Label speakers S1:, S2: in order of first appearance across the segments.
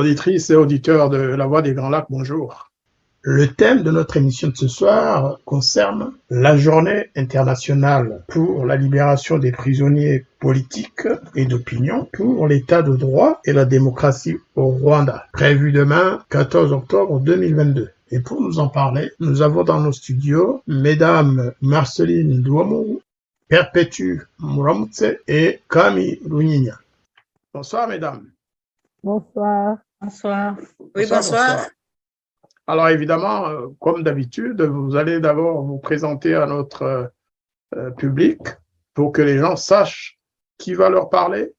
S1: Auditrices et auditeurs de La Voix des Grands Lacs, bonjour. Le thème de notre émission de ce soir concerne la Journée internationale pour la libération des prisonniers politiques et d'opinion pour l'état de droit et la démocratie au Rwanda, prévue demain 14 octobre 2022. Et pour nous en parler, nous avons dans nos studios Mesdames Marceline Douamou, Perpétue Muramutse et Kami Runyinya. Bonsoir mesdames.
S2: Bonsoir.
S3: Bonsoir.
S4: Oui, bonsoir.
S1: Alors évidemment, comme d'habitude, vous allez d'abord vous présenter à notre public pour que les gens sachent qui va leur parler.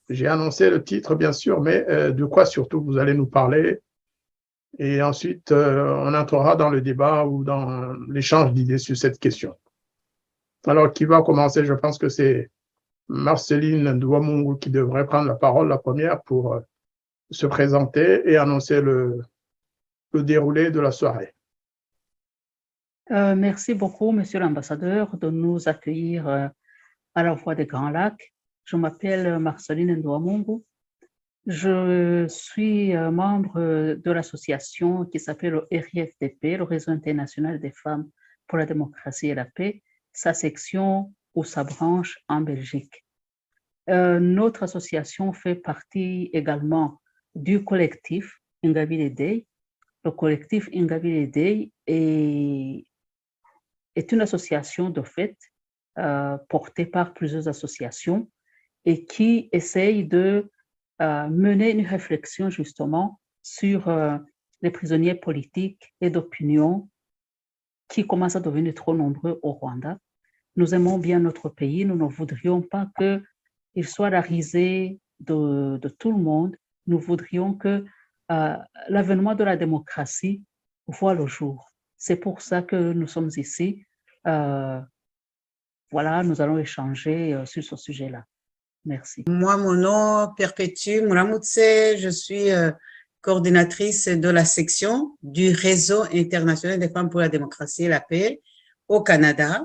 S1: J'ai annoncé le titre, bien sûr, mais de quoi surtout vous allez nous parler. Et ensuite, on entrera dans le débat ou dans l'échange d'idées sur cette question. Alors, qui va commencer? Je pense que c'est Marceline Douamungu qui devrait prendre la parole, la première, pour se présenter et annoncer le déroulé de la soirée.
S3: Merci beaucoup, Monsieur l'ambassadeur, de nous accueillir à la Voix des Grands Lacs. Je m'appelle Marceline Ndouamungu. Je suis membre de l'association qui s'appelle le RIFDP, le Réseau international des femmes pour la démocratie et la paix, sa section ou sa branche en Belgique. Notre association fait partie également du collectif Ingabire Day. Le collectif Ingabire Day est une association de fait portée par plusieurs associations et qui essaye de mener une réflexion justement sur les prisonniers politiques et d'opinion qui commencent à devenir trop nombreux au Rwanda. Nous aimons bien notre pays, nous ne voudrions pas qu'il soit la risée de tout le monde. Nous voudrions que l'avènement de la démocratie voit le jour. C'est pour ça que nous sommes ici. Voilà, nous allons échanger sur ce sujet-là. Merci.
S4: Moi, mon nom, Perpétue Muramutse, je suis coordinatrice de la section du Réseau international des femmes pour la démocratie et la paix au Canada.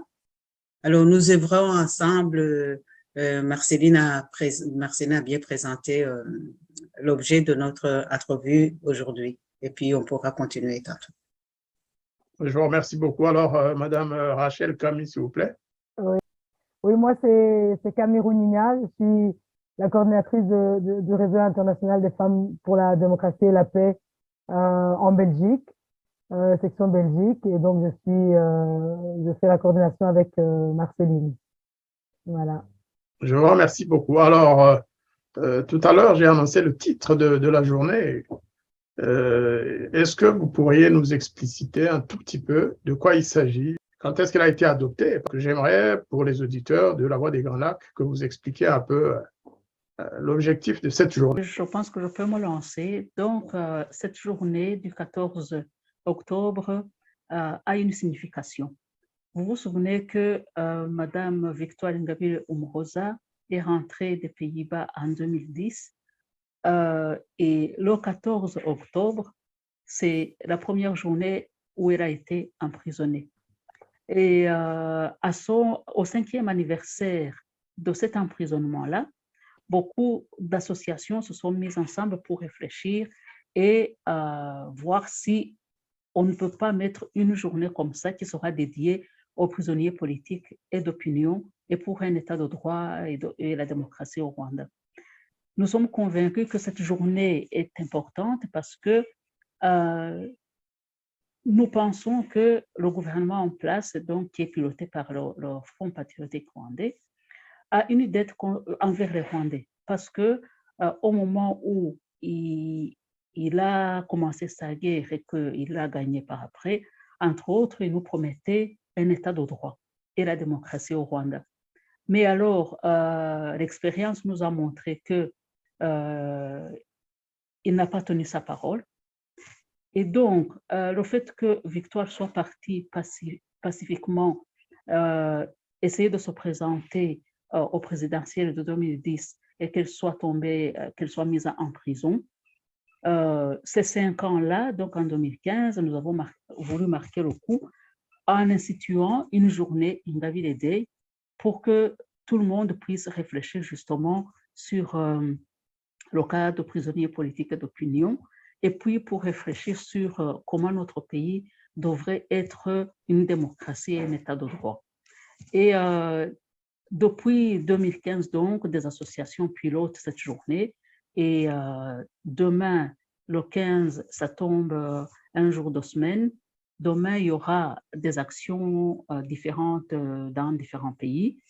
S4: Alors, nous œuvrons ensemble. Marceline a bien présenté l'objet de notre entrevue aujourd'hui. Et puis, on pourra continuer tantôt.
S1: Je vous remercie beaucoup. Alors, Madame Rachel Kami, s'il vous plaît.
S2: Oui, moi, c'est Kami Runyinya. Je suis la coordinatrice du Réseau international des femmes pour la démocratie et la paix en Belgique, section Belgique. Et donc, je fais la coordination avec Marceline. Voilà.
S1: Je vous remercie beaucoup. Alors, tout à l'heure, j'ai annoncé le titre de la journée. Est-ce que vous pourriez nous expliciter un tout petit peu de quoi il s'agit? Quand est-ce qu'elle a été adoptée? Parce que j'aimerais, pour les auditeurs de La Voix des Grands Lacs, que vous expliquiez un peu l'objectif de cette journée.
S3: Je pense que je peux me lancer. Donc, cette journée du 14 octobre a une signification. Vous vous souvenez que Madame Victoire Ingabire Umuhoza est rentrée des Pays-Bas en 2010 et le 14 octobre, c'est la première journée où elle a été emprisonnée. Et au 5e anniversaire de cet emprisonnement-là, beaucoup d'associations se sont mises ensemble pour réfléchir et voir si on ne peut pas mettre une journée comme ça qui sera dédiée aux prisonniers politiques et d'opinion et pour un état de droit et la démocratie au Rwanda. Nous sommes convaincus que cette journée est importante parce que nous pensons que le gouvernement en place, donc, qui est piloté par le Front patriotique rwandais, a une dette envers les Rwandais parce que au moment où il a commencé sa guerre et qu'il a gagné par après, entre autres, il nous promettait un état de droit et la démocratie au Rwanda. Mais alors, l'expérience nous a montré que il n'a pas tenu sa parole. Et donc, le fait que Victoire soit partie pacifiquement, essayer de se présenter au présidentiel de 2010 et qu'elle soit tombée, qu'elle soit mise en prison, ces 5 ans-là, donc en 2015, nous avons voulu marquer le coup en instituant une journée Ingabire Day pour que tout le monde puisse réfléchir justement sur le cas de prisonniers politiques d'opinion, et puis pour réfléchir sur comment notre pays devrait être une démocratie et un état de droit. Et depuis 2015, donc, des associations pilotent cette journée. Et demain, le 15, ça tombe un jour de semaine. Demain, il y aura des actions différentes dans différents pays.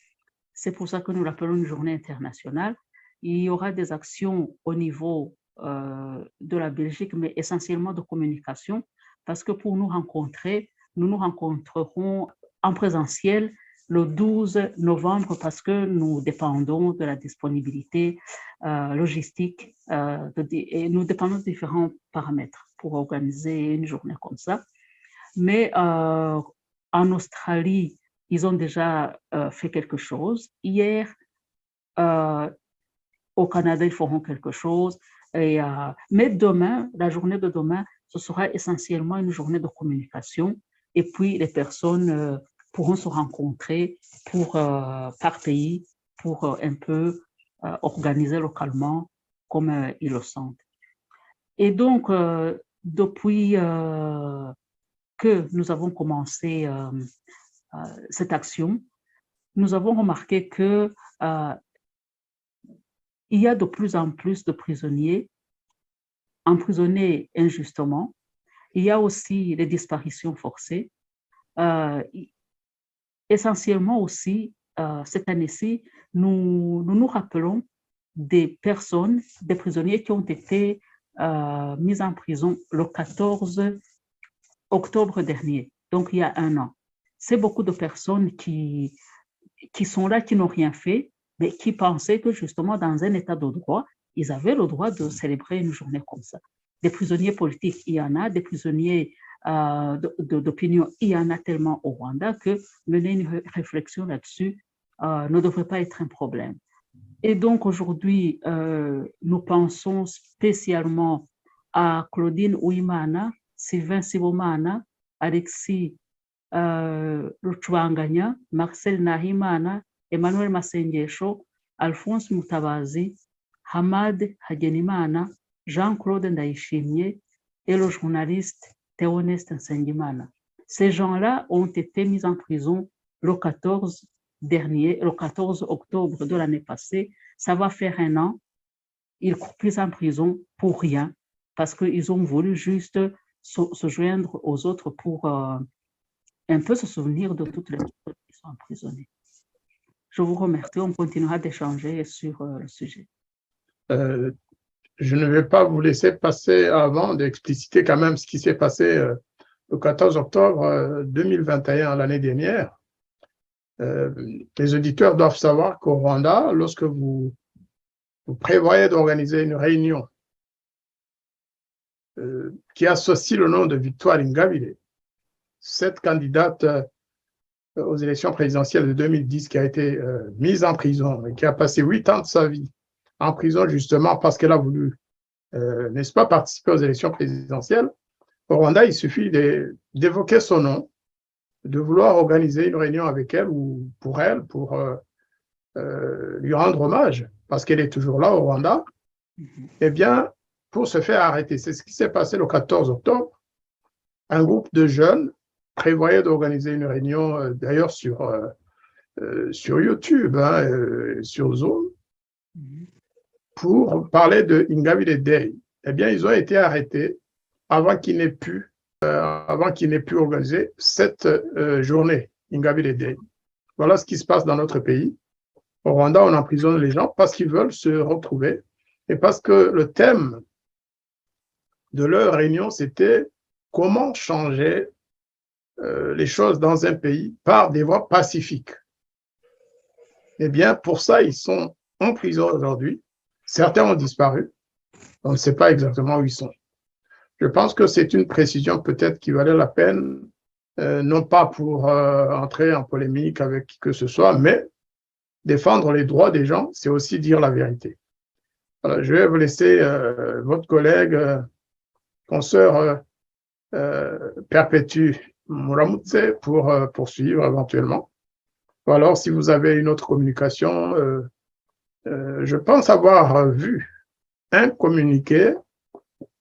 S3: C'est pour ça que nous l'appelons une journée internationale. Il y aura des actions au niveau de la Belgique, mais essentiellement de communication, parce que pour nous rencontrer, nous nous rencontrerons en présentiel le 12 novembre parce que nous dépendons de la disponibilité logistique et nous dépendons de différents paramètres pour organiser une journée comme ça. Mais en Australie, ils ont déjà fait quelque chose. Hier, au Canada, ils feront quelque chose. Mais demain, la journée de demain, ce sera essentiellement une journée de communication. Et puis, les personnes pourront se rencontrer par pays pour un peu organiser localement comme ils le sentent. Et donc, depuis que nous avons commencé cette action, nous avons remarqué que il y a de plus en plus de prisonniers emprisonnés injustement. Il y a aussi les disparitions forcées. Essentiellement aussi, cette année-ci, nous rappelons des personnes, des prisonniers qui ont été mis en prison le 14 octobre dernier, donc il y a un an. C'est beaucoup de personnes qui sont là, qui n'ont rien fait, mais qui pensaient que justement, dans un état de droit, ils avaient le droit de célébrer une journée comme ça. Des prisonniers politiques, il y en a, des prisonniers d'opinion, il y en a tellement au Rwanda que mener une réflexion là-dessus ne devrait pas être un problème. Et donc aujourd'hui, nous pensons spécialement à Claudine Uwimana, Sylvain Sibomana, Alexis Ruchwanganya, Marcel Nahimana, Emmanuel Masengesho, Alphonse Mutabazi, Hamad Hagenimana, Jean-Claude Ndayishimiye et le journaliste Théoneste Nsengimana. Ces gens-là ont été mis en prison le 14 octobre de l'année passée. Ça va faire un an. Ils courent plus en prison pour rien parce qu'ils ont voulu juste se joindre aux autres pour un peu se souvenir de toutes les personnes qui sont emprisonnées. Je vous remercie. On continuera d'échanger sur le sujet.
S1: Je ne vais pas vous laisser passer avant d'expliciter quand même ce qui s'est passé le 14 octobre 2021, l'année dernière. Les auditeurs doivent savoir qu'au Rwanda, lorsque vous prévoyez d'organiser une réunion qui associe le nom de Victoire Ingabire, cette candidate aux élections présidentielles de 2010 qui a été mise en prison et qui a passé 8 ans de sa vie en prison justement parce qu'elle a voulu, n'est-ce pas, participer aux élections présidentielles. Au Rwanda, il suffit d'évoquer son nom, de vouloir organiser une réunion avec elle ou pour elle, pour lui rendre hommage, parce qu'elle est toujours là au Rwanda, eh bien, pour se faire arrêter. C'est ce qui s'est passé le 14 octobre. Un groupe de jeunes prévoyait d'organiser une réunion, d'ailleurs sur YouTube, sur Zoom, pour parler de Ingabire Day. Eh bien, ils ont été arrêtés avant qu'ils n'aient pu organiser cette journée, Ingabire Day. Voilà ce qui se passe dans notre pays. Au Rwanda, on emprisonne les gens parce qu'ils veulent se retrouver et parce que le thème de leur réunion, c'était comment changer les choses dans un pays par des voies pacifiques. Eh bien, pour ça, ils sont en prison aujourd'hui. Certains ont disparu. On ne sait pas exactement où ils sont. Je pense que c'est une précision peut-être qui valait la peine, non pas pour entrer en polémique avec qui que ce soit, mais défendre les droits des gens, c'est aussi dire la vérité. Voilà, je vais vous laisser votre collègue, consoeur Perpétue Muramutse pour poursuivre éventuellement. Ou alors, si vous avez une autre communication, je pense avoir vu un communiqué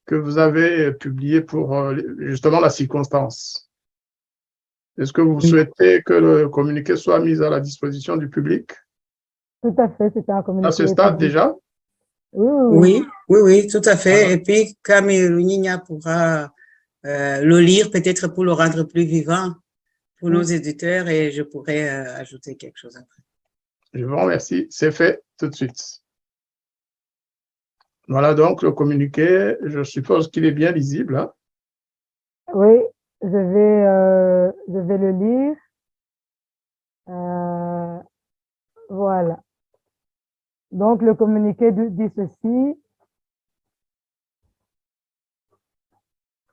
S1: que vous avez publié pour justement la circonstance. Est-ce que vous souhaitez que le communiqué soit mis à la disposition du public
S2: Tout à fait, c'était un communiqué.
S1: à ce stade
S2: public.
S1: déjà?
S4: Oui, tout à fait.
S1: Voilà.
S4: Et puis, Cameroun Nina pourra le lire peut-être pour le rendre plus vivant pour nos éditeurs et je pourrais ajouter quelque chose après.
S1: Je vous remercie. C'est fait tout de suite. Voilà donc le communiqué. Je suppose qu'il est bien lisible. Hein?
S2: Oui, je vais le lire. Voilà. Donc, le communiqué dit ceci.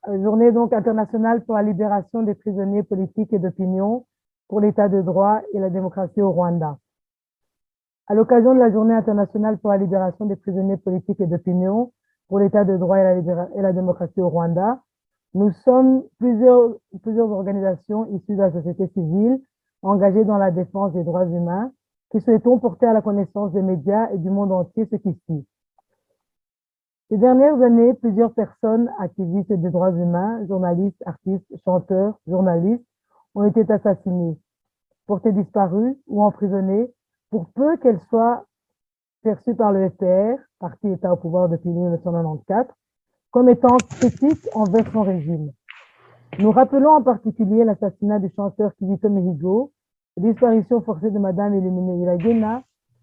S2: Journée donc internationale pour la libération des prisonniers politiques et d'opinion pour l'état de droit et la démocratie au Rwanda. À l'occasion de la Journée internationale pour la libération des prisonniers politiques et d'opinion pour l'état de droit et la démocratie au Rwanda, nous sommes plusieurs organisations issues de la société civile engagées dans la défense des droits humains qui souhaitons porter à la connaissance des médias et du monde entier ce qui suit. Ces dernières années, plusieurs personnes activistes des droits humains, journalistes, artistes, chanteurs, journalistes, ont été assassinées, portées disparues ou emprisonnées pour peu qu'elles soient perçues par le FPR, parti État au pouvoir depuis 1994, comme étant critiques envers son régime. Nous rappelons en particulier l'assassinat du chanteur Kizito Mihigo, la disparition forcée de Madame Elimine Iragena,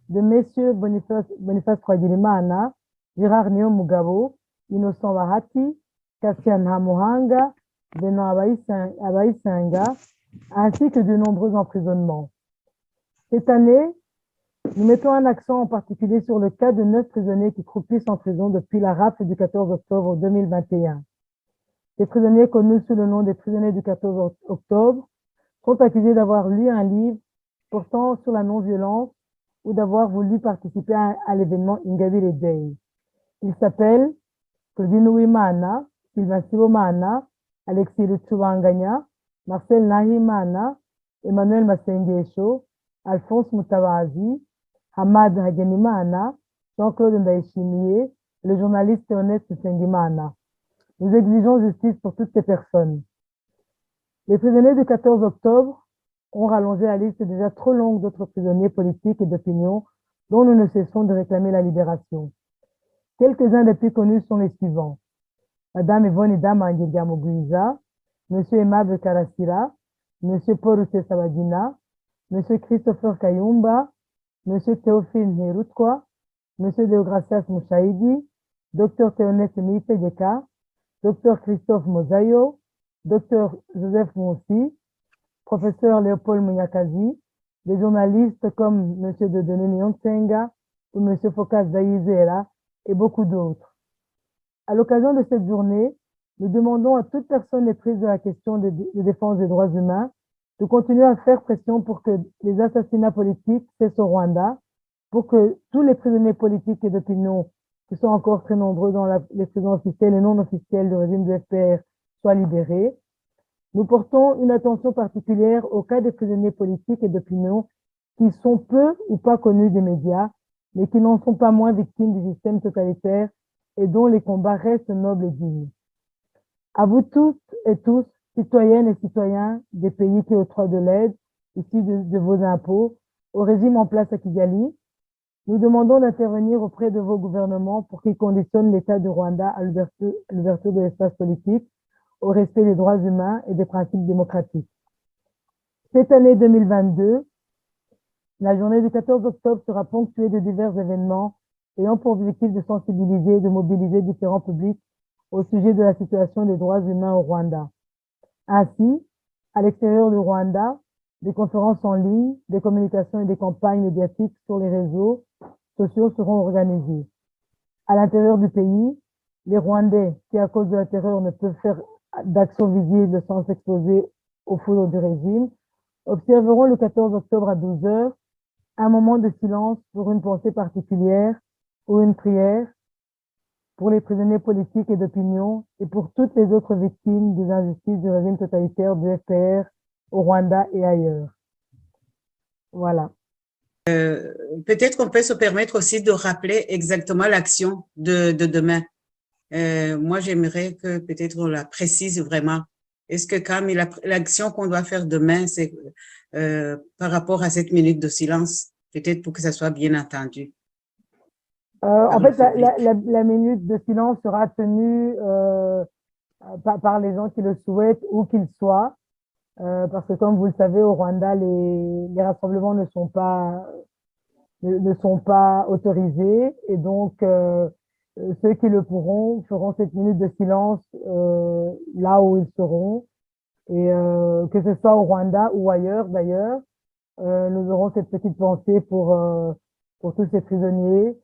S2: de Messieurs Boniface Twagirimana, Gérard Neo Mugabo, Innocent Bahati, Cassian Hamuhanga, Benoît Abaïsanga, ainsi que de nombreux emprisonnements. Cette année, nous mettons un accent en particulier sur le cas de 9 prisonniers qui croupissent en prison depuis la rafle du 14 octobre 2021. Ces prisonniers, connus sous le nom des prisonniers du 14 octobre, sont accusés d'avoir lu un livre portant sur la non-violence ou d'avoir voulu participer à l'événement Ingabire Day. Il s'appelle Claudine Uwimana, Sylvain Sibomana, Alexis Luchubanganya, Marcel Nahimana, Emmanuel Masengesho, Alphonse Mutabazi, Hamad Hagenimana, Jean-Claude Ndaishimiye, le journaliste Théoneste Sengimana. Nous exigeons justice pour toutes ces personnes. Les prisonniers du 14 octobre ont rallongé la liste déjà trop longue d'autres prisonniers politiques et d'opinion dont nous ne cessons de réclamer la libération. Quelques-uns des plus connus sont les suivants. Madame Yvonne Idama Ngiryamuguiza, Monsieur Aimable Karasira, Monsieur Paul Rusesabagina, Monsieur Christopher Kayumba, Monsieur Théophile Nherutwa, Monsieur Deogracias Mouchaïdi, Dr Théoneste Niyitegeka, Dr Christophe Mozayo, Dr Joseph Monsi, Professeur Léopold Munyakazi, des journalistes comme Monsieur Dieudonné Niyonsenga ou Monsieur Focas Zayizera et beaucoup d'autres. À l'occasion de cette journée, nous demandons à toute personne éprise de la question de défense des droits humains de continuer à faire pression pour que les assassinats politiques cessent au Rwanda, pour que tous les prisonniers politiques et d'opinion qui sont encore très nombreux dans les prisons officielles et non officielles du régime du FPR soient libérés. Nous portons une attention particulière au cas des prisonniers politiques et d'opinion qui sont peu ou pas connus des médias, mais qui n'en sont pas moins victimes du système totalitaire et dont les combats restent nobles et dignes. À vous toutes et tous, citoyennes et citoyens des pays qui octroient de l'aide, issus de vos impôts, au régime en place à Kigali, nous demandons d'intervenir auprès de vos gouvernements pour qu'ils conditionnent l'État du Rwanda à l'ouverture de l'espace politique, au respect des droits humains et des principes démocratiques. Cette année 2022, la journée du 14 octobre sera ponctuée de divers événements ayant pour objectif de sensibiliser et de mobiliser différents publics au sujet de la situation des droits humains au Rwanda. Ainsi, à l'extérieur du Rwanda, des conférences en ligne, des communications et des campagnes médiatiques sur les réseaux sociaux seront organisées. À l'intérieur du pays, les Rwandais qui, à cause de la terreur, ne peuvent faire d'action visible sans s'exposer aux foudres du régime, observeront le 14 octobre à 12 h un moment de silence pour une pensée particulière ou une prière pour les prisonniers politiques et d'opinion et pour toutes les autres victimes des injustices du régime totalitaire du FPR au Rwanda et ailleurs. Voilà.
S4: peut-être qu'on peut se permettre aussi de rappeler exactement l'action de demain. Moi, j'aimerais que peut-être on la précise vraiment. Est-ce que Camille, l'action qu'on doit faire demain, c'est par rapport à cette minute de silence, peut-être pour que ça soit bien entendu?
S2: En fait, la minute de silence sera tenue par les gens qui le souhaitent, où qu'ils soient. Parce que comme vous le savez, au Rwanda, les rassemblements ne sont pas autorisés. Et donc, ceux qui le pourront feront cette minute de silence là où ils seront. Et que ce soit au Rwanda ou ailleurs d'ailleurs, nous aurons cette petite pensée pour tous ces prisonniers.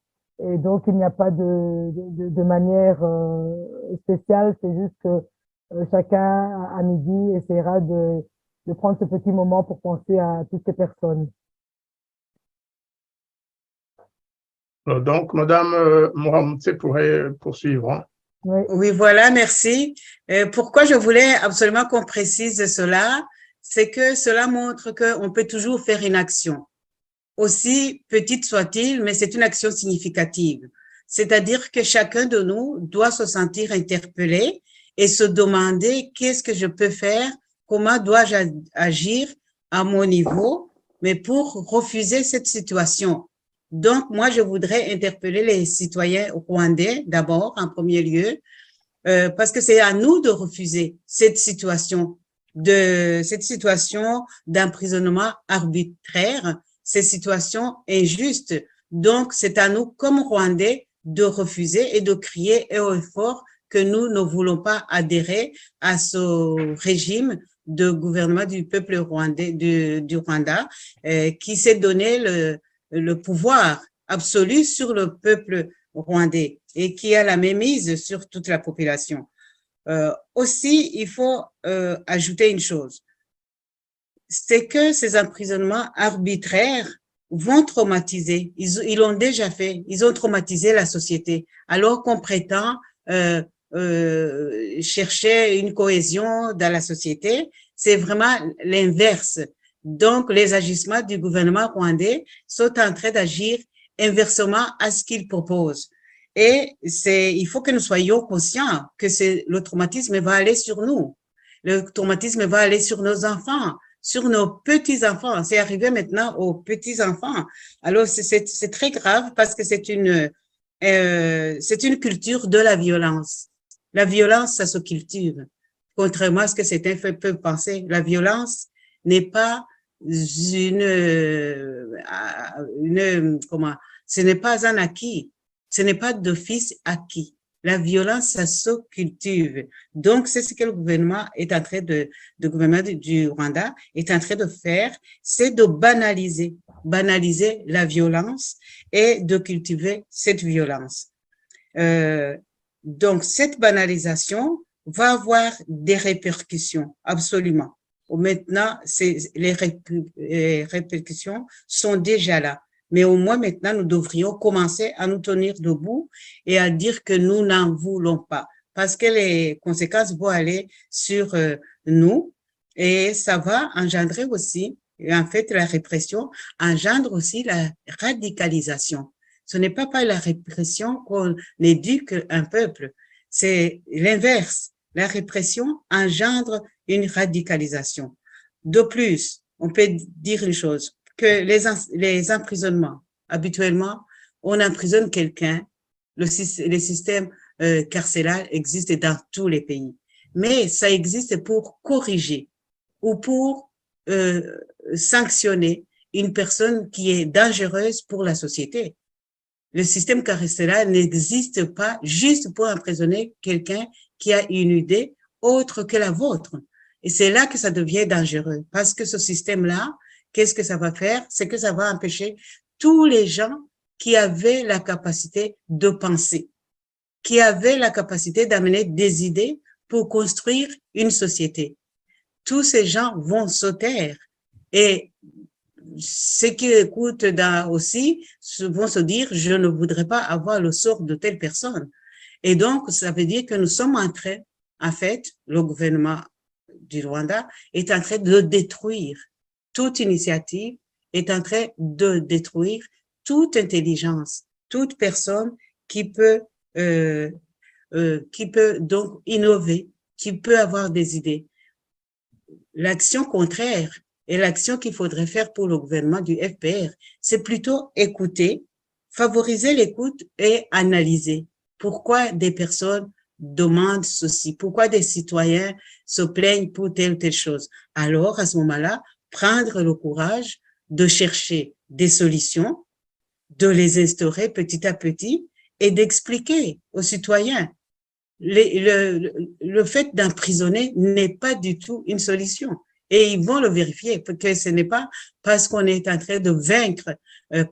S2: Et donc, il n'y a pas de manière spéciale, c'est juste que chacun à midi essaiera de prendre ce petit moment pour penser à toutes ces personnes.
S1: Donc, Madame Mohamoutsé pourrait poursuivre. Hein.
S2: Oui.
S4: Oui, voilà, merci. Pourquoi je voulais absolument qu'on précise cela, c'est que cela montre qu'on peut toujours faire une action, aussi petite soit-il, mais c'est une action significative. C'est-à-dire que chacun de nous doit se sentir interpellé et se demander qu'est-ce que je peux faire, comment dois-je agir à mon niveau, mais pour refuser cette situation. Donc, moi, je voudrais interpeller les citoyens rwandais d'abord, en premier lieu, parce que c'est à nous de refuser cette situation d'emprisonnement arbitraire, ces situations injustes. Donc, c'est à nous, comme Rwandais, de refuser et de crier haut et fort que nous ne voulons pas adhérer à ce régime de gouvernement du peuple rwandais, du Rwanda, qui s'est donné le pouvoir absolu sur le peuple rwandais et qui a la mainmise sur toute la population. Aussi, il faut ajouter une chose, c'est que ces emprisonnements arbitraires vont traumatiser, ils l'ont déjà fait, ils ont traumatisé la société, alors qu'on prétend chercher une cohésion dans la société, c'est vraiment l'inverse. Donc, les agissements du gouvernement rwandais sont en train d'agir inversement à ce qu'il propose. Et il faut que nous soyons conscients que le traumatisme va aller sur nous. Le traumatisme va aller sur nos enfants, sur nos petits-enfants. C'est arrivé maintenant aux petits-enfants. Alors, c'est très grave parce que c'est une culture de la violence. La violence, ça se cultive. Contrairement à ce que certains peuvent penser, la violence n'est pas ce n'est pas un acquis, ce n'est pas d'office acquis. La violence, ça se cultive. Donc, c'est ce que le gouvernement est en train le gouvernement du Rwanda est en train de faire, c'est de banaliser la violence et de cultiver cette violence. Donc, cette banalisation va avoir des répercussions, absolument. Maintenant, les répercussions sont déjà là. Mais au moins maintenant, nous devrions commencer à nous tenir debout et à dire que nous n'en voulons pas. Parce que les conséquences vont aller sur nous et ça va engendrer aussi, en fait, la répression engendre aussi la radicalisation. Ce n'est pas par la répression qu'on éduque un peuple, c'est l'inverse. La répression engendre une radicalisation. De plus, on peut dire une chose, que les emprisonnements, habituellement, on emprisonne quelqu'un, les systèmes carcérales existent dans tous les pays, mais ça existe pour corriger ou pour sanctionner une personne qui est dangereuse pour la société. Le système carcéral n'existe pas juste pour emprisonner quelqu'un qui a une idée autre que la vôtre. Et c'est là que ça devient dangereux, parce que ce système-là, qu'est-ce que ça va faire? C'est que ça va empêcher tous les gens qui avaient la capacité de penser, qui avaient la capacité d'amener des idées pour construire une société. Tous ces gens vont se taire et ceux qui écoutent aussi vont se dire « je ne voudrais pas avoir le sort de telle personne ». Et donc, ça veut dire que nous sommes en train, en fait, le gouvernement du Rwanda est en train de détruire toute initiative est en train de détruire toute intelligence, toute personne qui peut donc innover, qui peut avoir des idées. L'action contraire et l'action qu'il faudrait faire pour le gouvernement du FPR, c'est plutôt écouter, favoriser l'écoute et analyser. Pourquoi des personnes demandent ceci? Pourquoi des citoyens se plaignent pour telle ou telle chose? Alors, à ce moment-là, prendre le courage de chercher des solutions, de les instaurer petit à petit et d'expliquer aux citoyens. Le fait d'emprisonner n'est pas du tout une solution. Et ils vont le vérifier, parce que ce n'est pas parce qu'on est en train de vaincre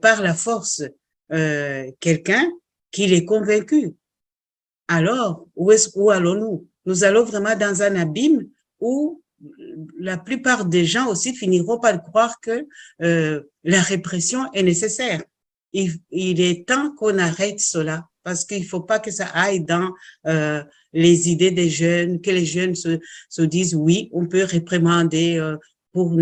S4: par la force quelqu'un qu'il est convaincu. Alors, où allons-nous? Nous allons vraiment dans un abîme où la plupart des gens aussi finiront par croire que la répression est nécessaire. Il est temps qu'on arrête cela, parce qu'il ne faut pas que ça aille dans les idées des jeunes, que les jeunes se disent oui, on peut réprimander pour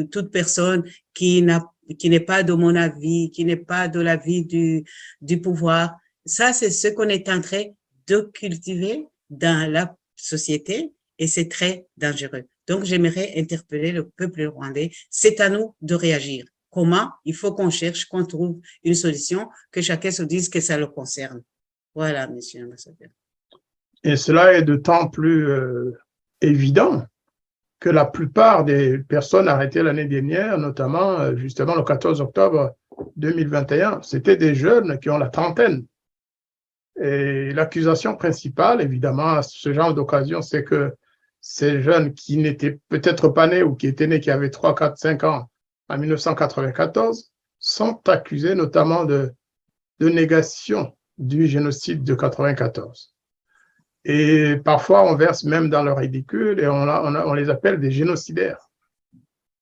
S4: toute personne qui n'est pas de mon avis, qui n'est pas de l'avis du pouvoir. Ça, c'est ce qu'on est en train de cultiver dans la société et c'est très dangereux. Donc, j'aimerais interpeller le peuple rwandais. C'est à nous de réagir. Comment? Il faut qu'on cherche, qu'on trouve une solution, que chacun se dise que ça le concerne. Voilà, monsieur l'ambassadeur.
S1: Et cela est d'autant plus évident que la plupart des personnes arrêtées l'année dernière, notamment justement le 14 octobre 2021, c'était des jeunes qui ont la trentaine. Et l'accusation principale, évidemment, à ce genre d'occasion, c'est que ces jeunes qui n'étaient peut-être pas nés ou qui étaient nés, qui avaient 3, 4, 5 ans en 1994, sont accusés notamment de négation du génocide de 94. Et parfois, on verse même dans le ridicule et on les appelle des génocidaires.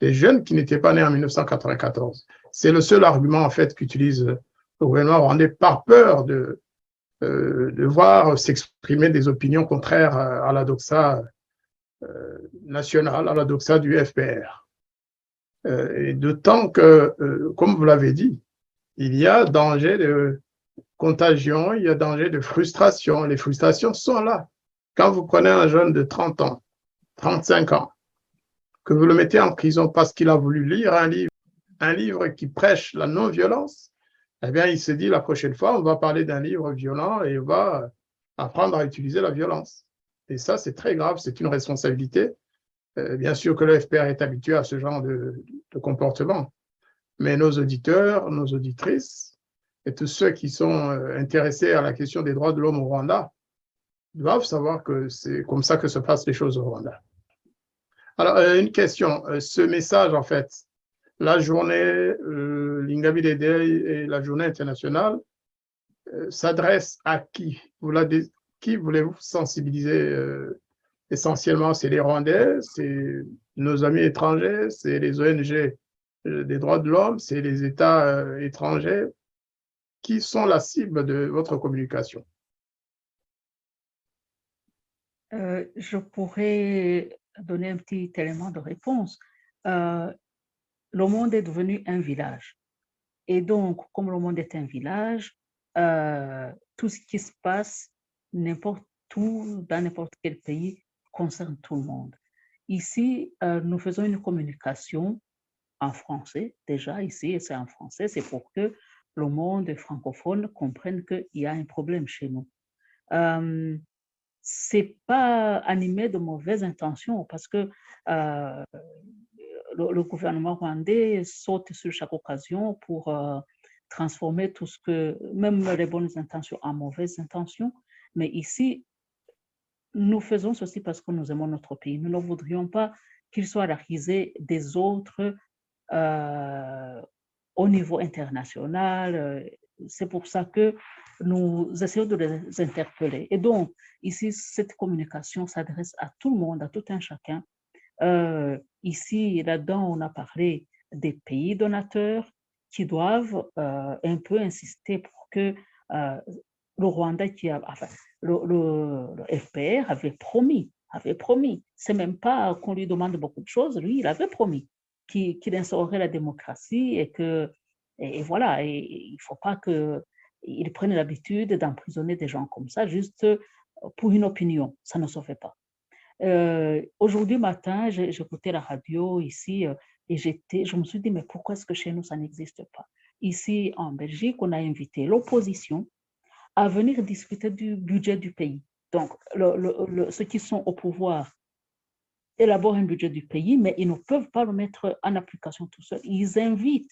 S1: Des jeunes qui n'étaient pas nés en 1994. C'est le seul argument, en fait, qu'utilise le gouvernement rwandais par peur de voir s'exprimer des opinions contraires à la doxa nationale, à la doxa du FPR. Et d'autant que, comme vous l'avez dit, il y a danger de contagion, il y a danger de frustration. Les frustrations sont là. Quand vous prenez un jeune de 30 ans, 35 ans, que vous le mettez en prison parce qu'il a voulu lire un livre qui prêche la non-violence, eh bien, il se dit la prochaine fois, on va parler d'un livre violent et on va apprendre à utiliser la violence. Et ça, c'est très grave, c'est une responsabilité. Bien sûr que le FPR est habitué à ce genre de comportement, mais nos auditeurs, nos auditrices et tous ceux qui sont intéressés à la question des droits de l'homme au Rwanda doivent savoir que c'est comme ça que se passent les choses au Rwanda. Alors, une question, ce message, en fait, la journée Lingabire Day et la journée internationale s'adresse à qui? Qui voulez-vous sensibiliser essentiellement? C'est les Rwandais, c'est nos amis étrangers, c'est les ONG des droits de l'homme, c'est les États étrangers. Qui sont la cible de votre communication?
S3: Je pourrais donner un petit élément de réponse. Le monde est devenu un village. Et donc, comme le monde est un village, tout ce qui se passe n'importe où, dans n'importe quel pays, concerne tout le monde. Ici, nous faisons une communication en français, déjà ici, c'est en français, c'est pour que le monde francophone comprenne qu'il y a un problème chez nous. C'est pas animé de mauvaises intentions parce que le gouvernement rwandais saute sur chaque occasion pour transformer tout ce que, même les bonnes intentions en mauvaises intentions. Mais ici, nous faisons ceci parce que nous aimons notre pays. Nous ne voudrions pas qu'il soit la risée des autres au niveau international. C'est pour ça que nous essayons de les interpeller. Et donc, ici, cette communication s'adresse à tout le monde, à tout un chacun. Ici, là-dedans, on a parlé des pays donateurs qui doivent un peu insister pour que le Rwanda, le FPR avait promis. C'est même pas qu'on lui demande beaucoup de choses, lui, il avait promis qu'il instaurerait la démocratie et voilà, et il ne faut pas qu'ils prennent l'habitude d'emprisonner des gens comme ça juste pour une opinion. Ça ne se fait pas. Aujourd'hui matin, j'écoutais la radio ici et je me suis dit, mais pourquoi est-ce que chez nous, ça n'existe pas? Ici, en Belgique, on a invité l'opposition à venir discuter du budget du pays. Donc, ceux qui sont au pouvoir élaborent un budget du pays, mais ils ne peuvent pas le mettre en application tout seuls. Ils invitent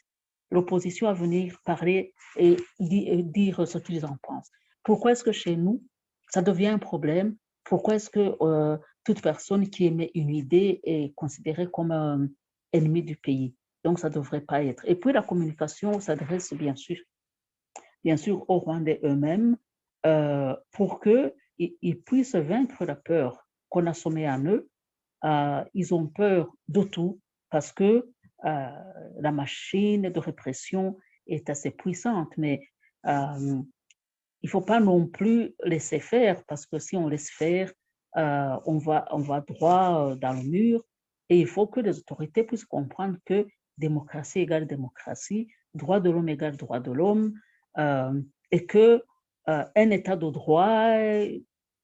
S3: l'opposition à venir parler et dire ce qu'ils en pensent. Pourquoi est-ce que chez nous, ça devient un problème? Pourquoi est-ce que toute personne qui émet une idée est considérée comme un ennemi du pays? Donc, ça ne devrait pas être. Et puis, la communication s'adresse bien sûr aux Rwandais eux-mêmes pour qu'ils puissent vaincre la peur qu'on a sommée en eux. Ils ont peur de tout parce que la machine de répression est assez puissante, mais il ne faut pas non plus laisser faire parce que si on laisse faire, on va droit dans le mur et il faut que les autorités puissent comprendre que démocratie égale démocratie, droit de l'homme égale droit de l'homme et que un État de droit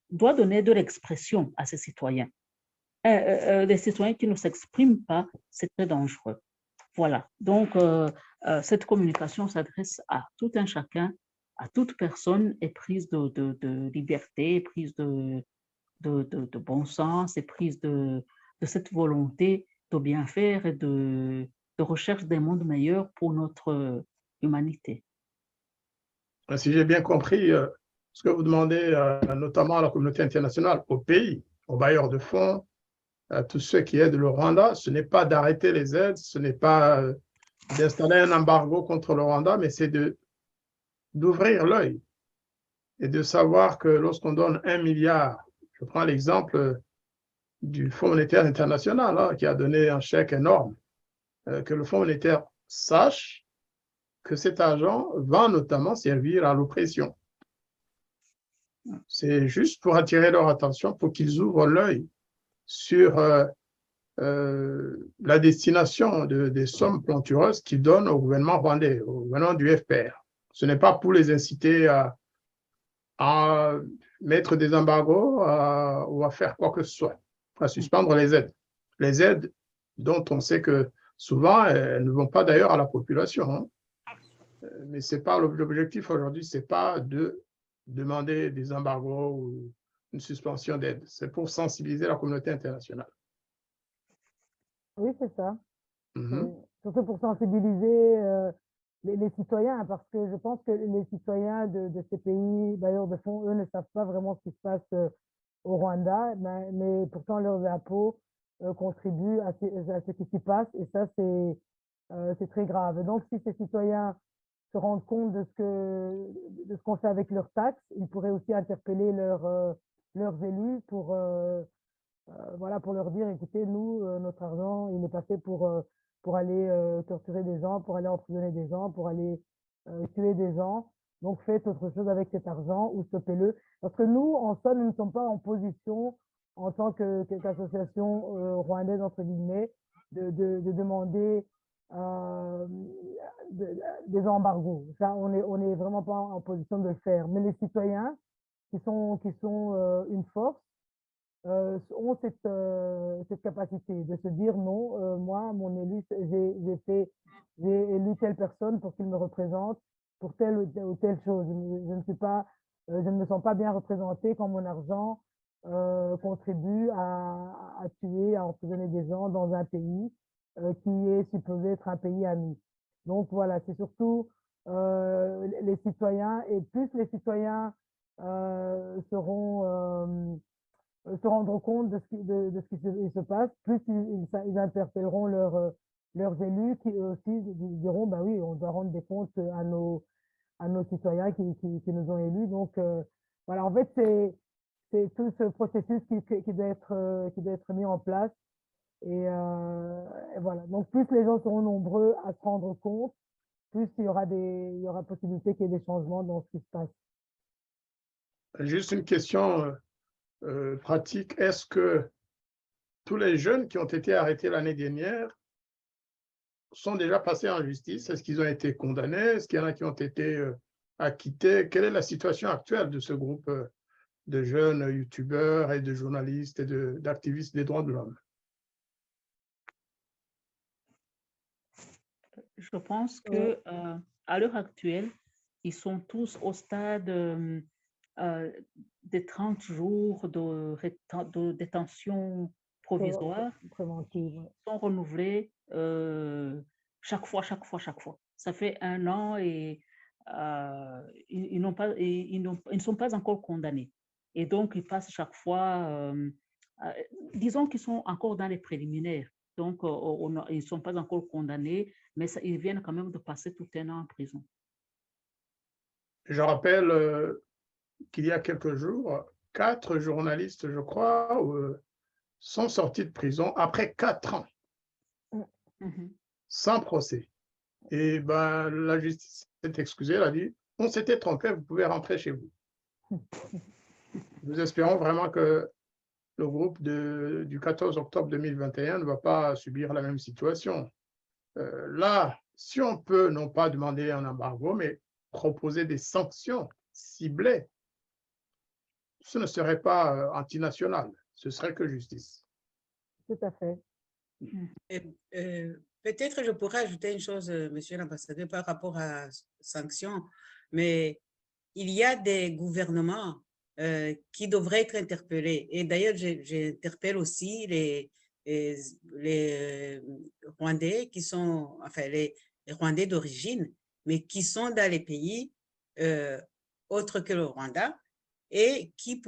S3: doit donner de l'expression à ses citoyens. Des citoyens qui ne s'expriment pas, c'est très dangereux. Voilà, donc cette communication s'adresse à tout un chacun, à toute personne éprise de liberté, éprise de bon sens, éprise de cette volonté de bien faire et de recherche d'un monde meilleur pour notre humanité.
S1: Si j'ai bien compris, ce que vous demandez notamment à la communauté internationale, aux pays, aux bailleurs de fonds, à tous ceux qui aident le Rwanda, ce n'est pas d'arrêter les aides, ce n'est pas d'installer un embargo contre le Rwanda, mais c'est d'ouvrir l'œil et de savoir que lorsqu'on donne 1 milliard, je prends l'exemple du Fonds monétaire international hein, qui a donné un chèque énorme, que le Fonds monétaire sache que cet argent va notamment servir à l'oppression. C'est juste pour attirer leur attention, pour qu'ils ouvrent l'œil sur la destination des sommes plantureuses qu'ils donnent au gouvernement rwandais, au gouvernement du FPR. Ce n'est pas pour les inciter à mettre des embargos ou à faire quoi que ce soit, à suspendre les aides. Les aides dont on sait que souvent, elles ne vont pas d'ailleurs à la population. Hein. Mais c'est pas l'objectif aujourd'hui, ce n'est pas de demander des embargos ou une suspension d'aide. C'est pour sensibiliser la communauté internationale.
S2: Oui, c'est ça. Surtout pour sensibiliser les citoyens, parce que je pense que les citoyens de ces pays bailleurs de fonds, eux, ne savent pas vraiment ce qui se passe au Rwanda, mais pourtant leurs impôts contribuent à ce qui s'y passe, et ça, c'est très grave. Et donc, si ces citoyens se rendent compte de ce qu'on fait avec leurs taxes, ils pourraient aussi interpeller leurs élus pour voilà, pour leur dire, écoutez, nous, notre argent, il est passé pour aller torturer des gens, pour aller emprisonner des gens, pour aller tuer des gens. Donc, faites autre chose avec cet argent ou stoppez-le. Parce que nous, en soi, nous ne sommes pas en position, en tant qu'association rwandaise, entre guillemets, de demander des embargos. Ça, on est vraiment pas en position de le faire. Mais les citoyens qui sont une force, ont cette capacité de se dire non, moi, mon élu, j'ai élu telle personne pour qu'il me représente pour telle ou telle chose. Je ne me sens pas bien représenté quand mon argent contribue à tuer, à emprisonner des gens dans un pays qui est supposé être un pays ami. Donc voilà, c'est surtout les citoyens, et plus les citoyens se rendre compte de ce qui se passe, plus ils interpelleront leurs élus qui eux aussi diront, bah oui, on doit rendre des comptes à nos citoyens qui nous ont élus. Donc voilà, en fait, c'est tout ce processus qui doit être mis en place. Et voilà, donc plus les gens seront nombreux à se rendre compte, plus il y aura possibilité qu'il y ait des changements dans ce qui se passe.
S1: Juste une question pratique. Est-ce que tous les jeunes qui ont été arrêtés l'année dernière sont déjà passés en justice? Est-ce qu'ils ont été condamnés? Est-ce qu'il y en a qui ont été acquittés? Quelle est la situation actuelle de ce groupe de jeunes youtubeurs et de journalistes et d'activistes des droits de l'homme?
S3: Je pense que à l'heure actuelle, ils sont tous au stade des 30 jours de détention provisoire
S2: préventive.
S3: qui sont renouvelés chaque fois. Ça fait 1 an et ils ne sont pas encore condamnés. Et donc, ils passent chaque fois, disons qu'ils sont encore dans les préliminaires. Donc, ils ne sont pas encore condamnés, mais ils viennent quand même de passer tout 1 an en prison.
S1: Je rappelle qu'il y a quelques jours, 4 journalistes, je crois, sont sortis de prison après 4 ans, sans procès. Et ben, la justice s'est excusée, elle a dit, on s'était trompé, vous pouvez rentrer chez vous. Nous espérons vraiment que le groupe du 14 octobre 2021 ne va pas subir la même situation. Là, si on peut non pas demander un embargo, mais proposer des sanctions ciblées, ce ne serait pas antinational, ce serait que justice.
S2: Tout à fait.
S4: Peut-être je pourrais ajouter une chose, Monsieur l'ambassadeur, par rapport à sanctions, mais il y a des gouvernements qui devraient être interpellés. Et d'ailleurs, j'interpelle aussi les Rwandais qui sont, enfin, les Rwandais d'origine, mais qui sont dans les pays autres que le Rwanda et qui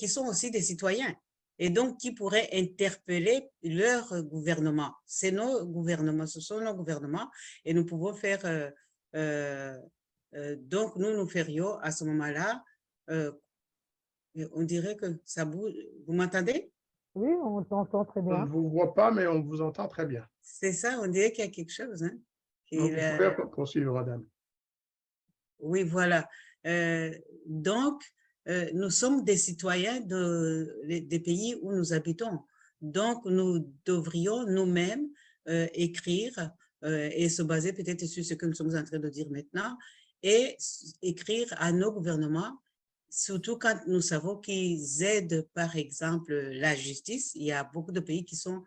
S4: sont aussi des citoyens et donc qui pourraient interpeller leur gouvernement. C'est nos gouvernements, ce sont nos gouvernements et nous pouvons faire, donc nous ferions à ce moment-là, on dirait que ça bouge. Vous m'entendez?
S2: Oui, on t'entend très bien.
S1: On ne vous voit pas, mais on vous entend très bien.
S4: C'est ça, on dirait qu'il y a quelque chose. Hein,
S1: donc, vous pouvez poursuivre, madame.
S4: Oui, voilà. Donc, nous sommes des citoyens des pays où nous habitons. Donc, nous devrions nous-mêmes écrire et se baser peut-être sur ce que nous sommes en train de dire maintenant et écrire à nos gouvernements, surtout quand nous savons qu'ils aident, par exemple, la justice. Il y a beaucoup de pays qui se sont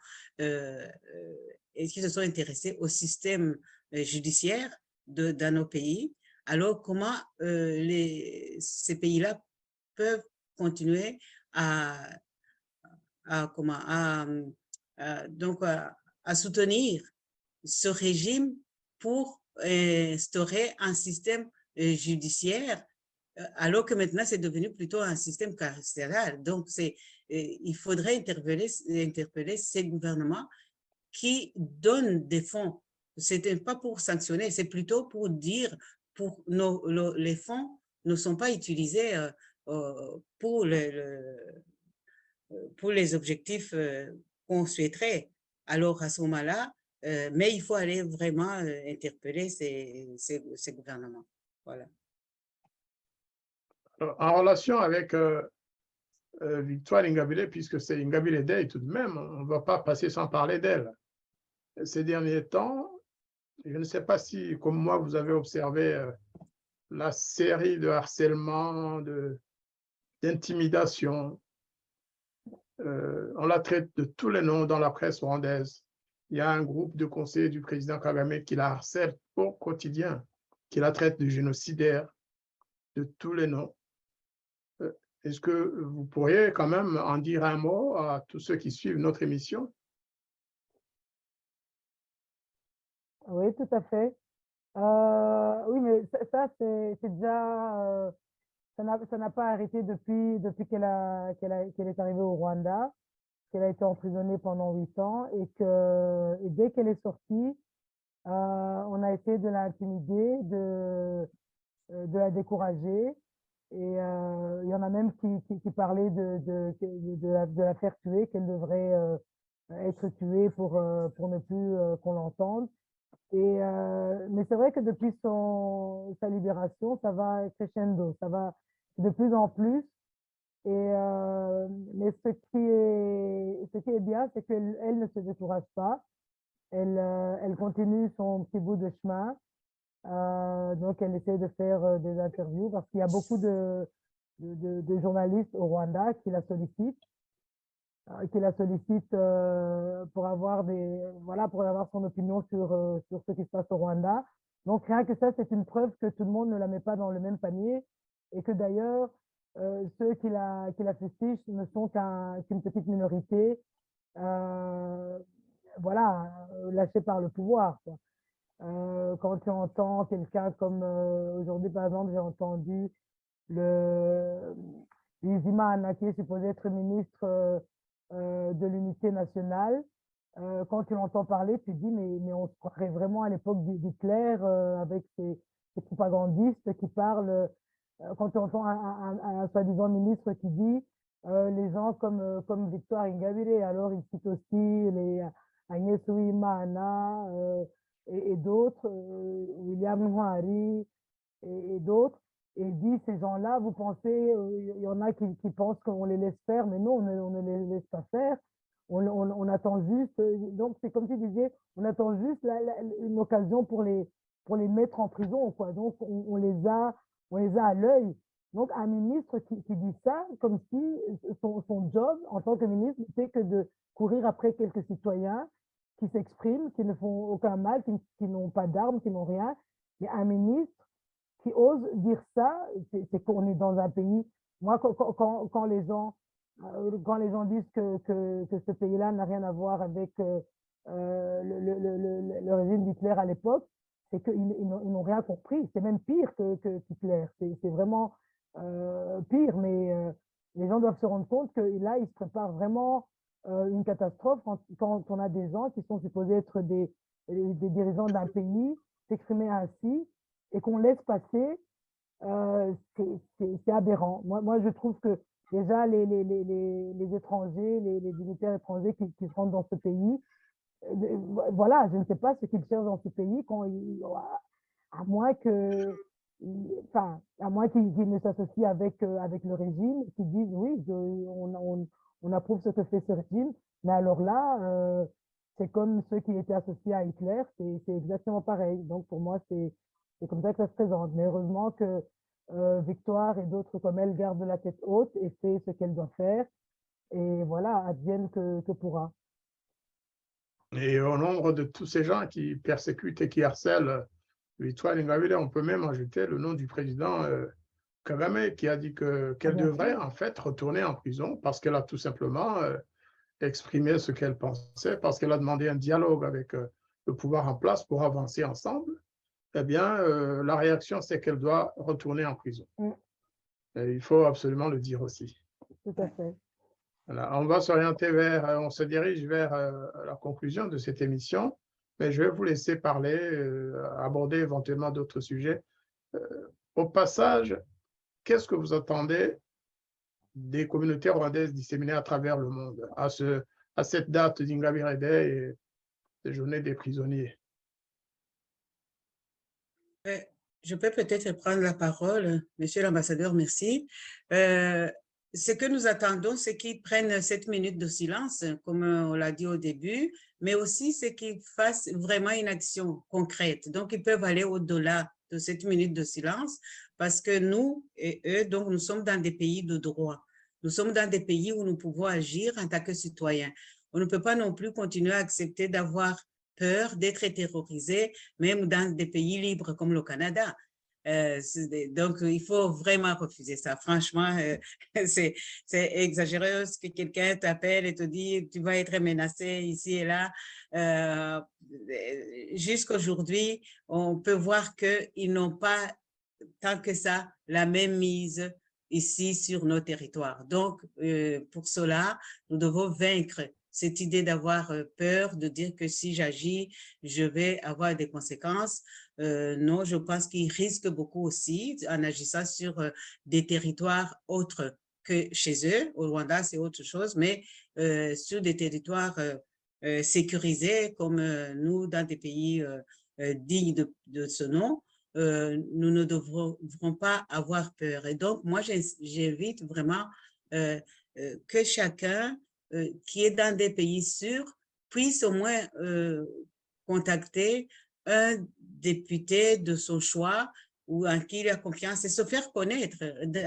S4: intéressés au système judiciaire dans nos pays. Alors, comment ces pays-là peuvent continuer à soutenir ce régime pour instaurer un système judiciaire, alors que maintenant c'est devenu plutôt un système carcéral. Donc, il faudrait interpeller ces gouvernements qui donnent des fonds. C'est pas pour sanctionner, c'est plutôt pour dire pour les fonds ne sont pas utilisés pour les objectifs qu'on souhaiterait. Alors, à ce moment-là, mais il faut aller vraiment interpeller ces gouvernements. Voilà.
S1: Alors, en relation avec Victoire Ingabire, puisque c'est Ingabire Day tout de même, on ne va pas passer sans parler d'elle. Ces derniers temps, je ne sais pas si, comme moi, vous avez observé la série de harcèlement, d'intimidation. On la traite de tous les noms dans la presse rwandaise. Il y a un groupe de conseillers du président Kagame qui la harcèle au quotidien, qui la traite de génocidaire, de tous les noms. Est-ce que vous pourriez quand même en dire un mot à tous ceux qui suivent notre émission?
S2: Oui, tout à fait. Oui, mais ça c'est déjà, ça n'a pas arrêté depuis qu'elle est arrivée au Rwanda, qu'elle a été emprisonnée pendant 8 ans et dès qu'elle est sortie, on a essayé de l'intimider, de la décourager. Et il y en a même qui parlaient de la faire tuer, qu'elle devrait être tuée pour ne plus qu'on l'entende. Mais c'est vrai que depuis sa libération, ça va crescendo, ça va de plus en plus. Mais ce qui est bien, c'est qu'elle ne se décourage pas. elle continue son petit bout de chemin. Donc, elle essaie de faire des interviews parce qu'il y a beaucoup de journalistes au Rwanda qui la sollicitent pour avoir pour avoir son opinion sur ce qui se passe au Rwanda. Donc, rien que ça, c'est une preuve que tout le monde ne la met pas dans le même panier et que d'ailleurs, ceux qui la fustigent ne sont qu'une petite minorité, lâchée par le pouvoir, quoi. Quand tu entends quelqu'un comme aujourd'hui, par exemple, j'ai entendu Lizima Anna, qui est supposé être ministre de l'unité nationale. Quand tu l'entends parler, tu te dis, mais on se croirait vraiment à l'époque d'Hitler avec ces propagandistes qui parlent. Quand tu entends un soi-disant ministre qui dit les gens comme Victoire Ingabire, alors il cite aussi les Agnès Uwimana et d'autres, William Ntwari et d'autres. Et il dit, ces gens-là, vous pensez, il y en a qui pensent qu'on les laisse faire, mais non, on ne les laisse pas faire. On attend juste, donc c'est comme tu disais, on attend juste une occasion pour les mettre en prison, quoi. Donc on les a à l'œil. Donc un ministre qui dit ça, comme si son job en tant que ministre n'était que de courir après quelques citoyens qui s'expriment, qui ne font aucun mal, qui n'ont pas d'armes, qui n'ont rien. Mais un ministre qui ose dire ça, c'est qu'on est dans un pays. Moi, quand les gens disent que ce pays-là n'a rien à voir avec le régime d'Hitler à l'époque, c'est qu'ils n'ont rien compris. C'est même pire que Hitler. C'est vraiment pire, mais les gens doivent se rendre compte que là, ils se préparent vraiment une catastrophe quand on a des gens qui sont supposés être des dirigeants d'un pays s'exprimer ainsi et qu'on laisse passer, c'est aberrant. Moi, je trouve que déjà les étrangers, les dignitaires étrangers qui rentrent dans ce pays, voilà, je ne sais pas ce qu'ils cherchent dans ce pays à moins qu'ils ne s'associent avec le régime, qu'ils disent oui, on approuve ce que fait ce régime, mais alors là, c'est comme ceux qui étaient associés à Hitler, c'est exactement pareil. Donc pour moi, c'est comme ça que ça se présente. Mais heureusement que Victoire et d'autres comme elle gardent la tête haute et fait ce qu'elle doit faire. Et voilà, advienne que pourra.
S1: Et au nombre de tous ces gens qui persécutent et qui harcèlent Victoire Ingabire, on peut même ajouter le nom du président Kagame qui a dit qu'elle devrait en fait retourner en prison parce qu'elle a tout simplement exprimé ce qu'elle pensait, parce qu'elle a demandé un dialogue avec le pouvoir en place pour avancer ensemble. Eh bien, la réaction, c'est qu'elle doit retourner en prison. Et il faut absolument le dire aussi.
S2: Tout à fait.
S1: Voilà. On se dirige vers la conclusion de cette émission, mais je vais vous laisser parler, aborder éventuellement d'autres sujets. Au passage, qu'est-ce que vous attendez des communautés rwandaises disséminées à travers le monde à cette date d'Ingabire Day et des journées des prisonniers?
S4: Je peux peut-être prendre la parole, Monsieur l'ambassadeur, merci. Ce que nous attendons, c'est qu'ils prennent 7 minutes de silence, comme on l'a dit au début, mais aussi c'est qu'ils fassent vraiment une action concrète. Donc, ils peuvent aller au-delà de 7 minutes de silence parce que nous et eux, donc, nous sommes dans des pays de droit. Nous sommes dans des pays où nous pouvons agir en tant que citoyens. On ne peut pas non plus continuer à accepter d'avoir peur d'être terrorisé, même dans des pays libres comme le Canada. Donc, il faut vraiment refuser ça. Franchement, c'est exagéré ce que quelqu'un t'appelle et te dit tu vas être menacé ici et là. Jusqu'aujourd'hui, on peut voir qu'ils n'ont pas tant que ça la même mise ici sur nos territoires. Donc, pour cela, nous devons vaincre cette idée d'avoir peur, de dire que si j'agis, je vais avoir des conséquences. Non, je pense qu'ils risquent beaucoup aussi en agissant sur des territoires autres que chez eux. Au Rwanda, c'est autre chose, mais sur des territoires sécurisés comme nous, dans des pays dignes de ce nom, nous ne devrons pas avoir peur. Et donc, moi, j'invite vraiment que chacun qui est dans des pays sûrs puisse au moins contacter un député de son choix ou en qui il a confiance et se faire connaître.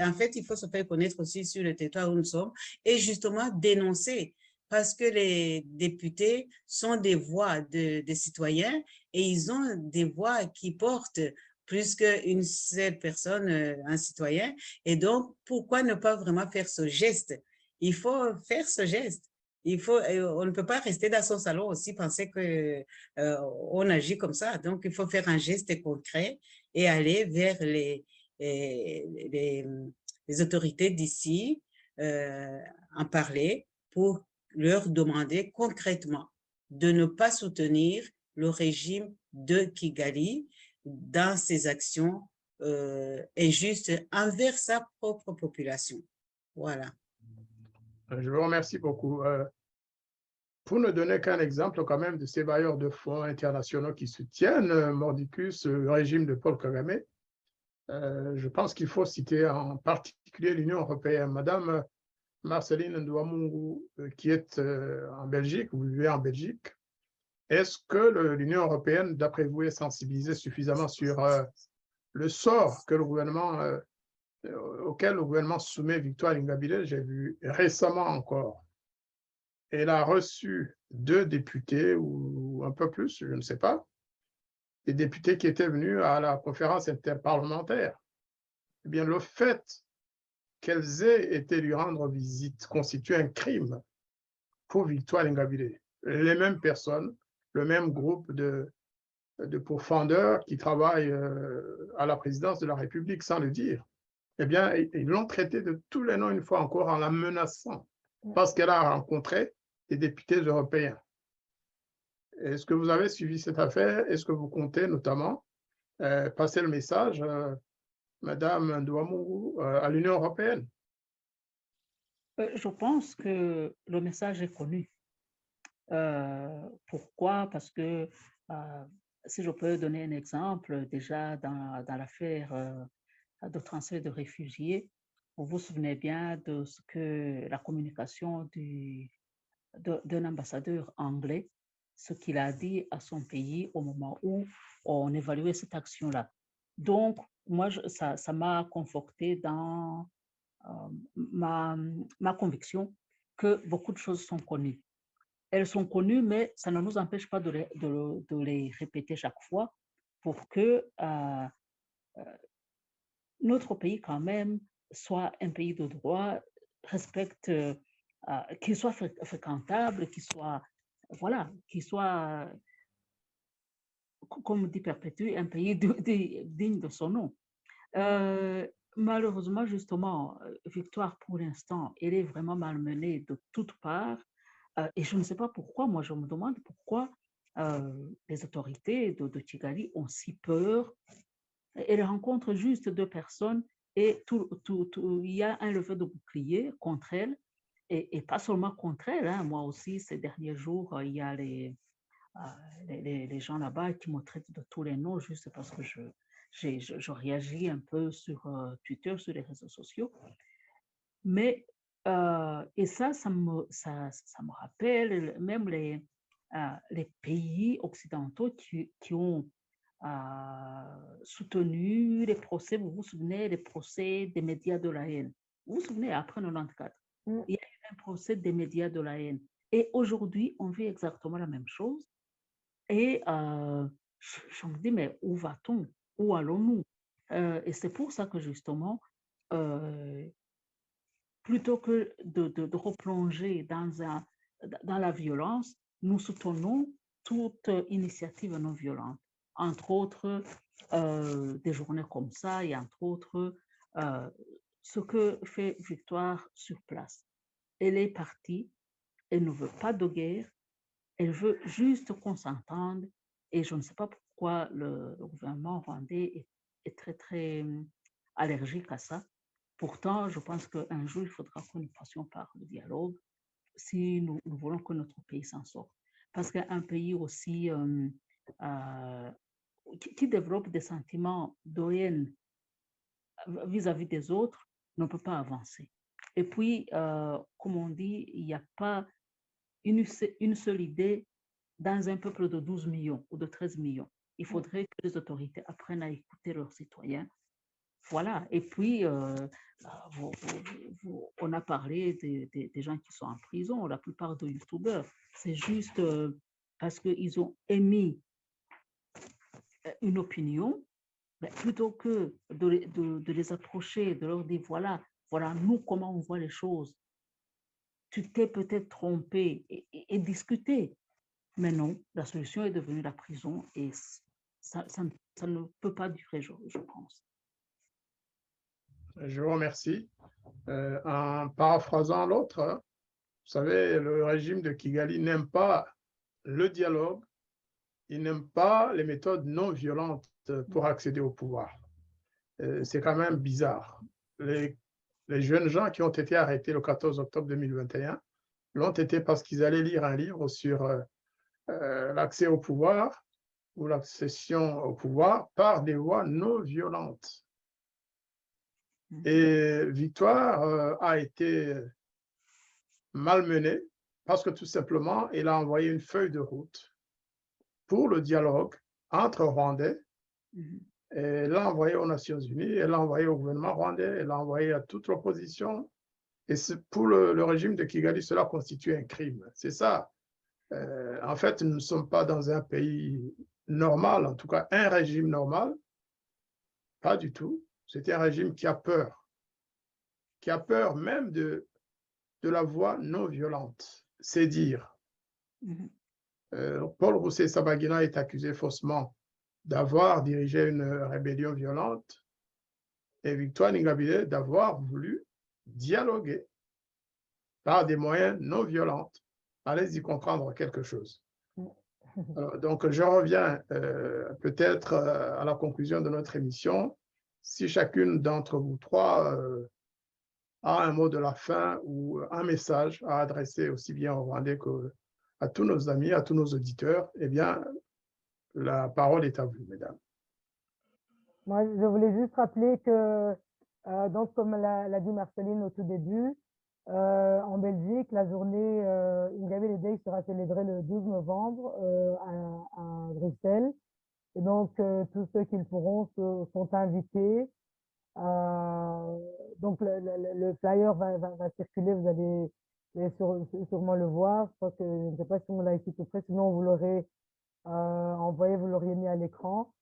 S4: En fait, il faut se faire connaître aussi sur le territoire où nous sommes et justement dénoncer parce que les députés sont des voix des citoyens et ils ont des voix qui portent plus qu'une seule personne, un citoyen. Et donc, pourquoi ne pas vraiment faire ce geste? Il faut faire ce geste. On ne peut pas rester dans son salon aussi penser que on agit comme ça. Donc, il faut faire un geste concret et aller vers les autorités d'ici, en parler pour leur demander concrètement de ne pas soutenir le régime de Kigali dans ses actions injustes envers sa propre population. Voilà.
S1: Je vous remercie beaucoup. Pour ne donner qu'un exemple quand même de ces bailleurs de fonds internationaux qui soutiennent mordicus, le régime de Paul Kagame, je pense qu'il faut citer en particulier l'Union européenne. Madame Marceline Ndouamungu, qui est en Belgique, vous vivez en Belgique, est-ce que l'Union européenne, d'après vous, est sensibilisée suffisamment sur le sort que le gouvernement, auquel le gouvernement soumet Victoire Ingabire? J'ai vu récemment encore. Elle a reçu 2 députés ou un peu plus, je ne sais pas, des députés qui étaient venus à la conférence interparlementaire. Eh bien, le fait qu'elles aient été lui rendre visite constitue un crime pour Victoire Ingabire. Les mêmes personnes, le même groupe de pourfendeurs qui travaillent à la présidence de la République, sans le dire, eh bien, ils l'ont traité de tous les noms une fois encore en la menaçant parce qu'elle a rencontré des députés européens. Est-ce que vous avez suivi cette affaire? Est-ce que vous comptez notamment passer le message, Madame Ndouamungu, à l'Union européenne?
S3: Je pense que le message est connu. Pourquoi? Parce que si je peux donner un exemple, déjà dans l'affaire de transfert de réfugiés, vous vous souvenez bien de ce que la communication d'un ambassadeur anglais, ce qu'il a dit à son pays au moment où on évaluait cette action-là. Donc, moi, ça m'a conforté dans ma conviction que beaucoup de choses sont connues. Elles sont connues, mais ça ne nous empêche pas de les répéter chaque fois pour que notre pays, quand même, soit un pays de droit, respecte, qu'il soit fréquentable, qu'il soit, voilà, qu'il soit, comme dit Perpétue, un pays digne de son nom. Malheureusement, justement, Victoire, pour l'instant, elle est vraiment malmenée de toutes parts. Et je ne sais pas pourquoi, moi je me demande pourquoi les autorités de Kigali ont si peur. Elle rencontre juste 2 personnes et il y a un levé de bouclier contre elle, et pas seulement contre elle, hein. Moi aussi, ces derniers jours, il y a les gens là-bas qui me traitent de tous les noms juste parce que je réagis un peu sur Twitter, sur les réseaux sociaux. Mais, et ça me rappelle même les pays occidentaux qui ont soutenu les procès, vous vous souvenez, les procès des médias de la haine. Vous vous souvenez, après 94, il y a eu un procès des médias de la haine. Et aujourd'hui, on vit exactement la même chose. Et je me dis, mais où va-t-on? Où allons-nous? Et c'est pour ça que justement, plutôt que de replonger dans la violence, nous soutenons toute initiative non violente. Entre autres, des journées comme ça et entre autres, ce que fait Victoire sur place. Elle est partie, elle ne veut pas de guerre, elle veut juste qu'on s'entende, et je ne sais pas pourquoi le gouvernement rwandais est très, très allergique à ça. Pourtant, je pense qu'un jour, il faudra que nous passions par le dialogue si nous voulons que notre pays s'en sorte. Parce qu'un pays aussi qui développe des sentiments de haine vis-à-vis des autres ne peut pas avancer. Et puis, comme on dit, il n'y a pas une seule idée dans un peuple de 12 millions ou de 13 millions. Il faudrait que les autorités apprennent à écouter leurs citoyens. Voilà. Et puis, on a parlé des gens qui sont en prison, la plupart de youtubeurs. C'est juste parce qu'ils ont émis une opinion, mais plutôt que de les approcher, de leur dire, voilà, nous, comment on voit les choses. Tu t'es peut-être trompé et discuter. Mais non, la solution est devenue la prison et ça ne peut pas durer, je pense.
S1: Je vous remercie. En paraphrasant l'autre, vous savez, le régime de Kigali n'aime pas le dialogue, il n'aime pas les méthodes non violentes pour accéder au pouvoir. C'est quand même bizarre. Les jeunes gens qui ont été arrêtés le 14 octobre 2021 l'ont été parce qu'ils allaient lire un livre sur l'accès au pouvoir ou l'accession au pouvoir par des voies non violentes. Et Victoire a été malmené parce que tout simplement, il a envoyé une feuille de route pour le dialogue entre Rwandais. Elle l'a envoyé aux Nations Unies, elle l'a envoyé au gouvernement rwandais, elle l'a envoyé à toute l'opposition. Et pour le régime de Kigali, cela constitue un crime. C'est ça. En fait, nous ne sommes pas dans un pays normal, en tout cas un régime normal. Pas du tout. C'est un régime qui a peur même de la voie non violente. C'est dire. Paul Rusesabagina est accusé faussement d'avoir dirigé une rébellion violente et Victoire Ingabire d'avoir voulu dialoguer par des moyens non violents. Allez-y comprendre quelque chose. Donc, je reviens peut-être à la conclusion de notre émission. Si chacune d'entre vous trois a un mot de la fin ou un message à adresser aussi bien aux Rwandais qu'à tous nos amis, à tous nos auditeurs, eh bien, la parole est à vous, mesdames.
S2: Moi, je voulais juste rappeler que, donc, comme l'a dit Marceline au tout début, en Belgique, la journée Ingabire Day sera célébrée le 12 novembre à Bruxelles. Et donc, tous ceux qui le pourront sont invités. Donc, le flyer va circuler, vous allez sûrement le voir. Je crois que, je ne sais pas si on l'a ici tout près, sinon vous l'aurez envoyé, vous l'auriez mis à l'écran.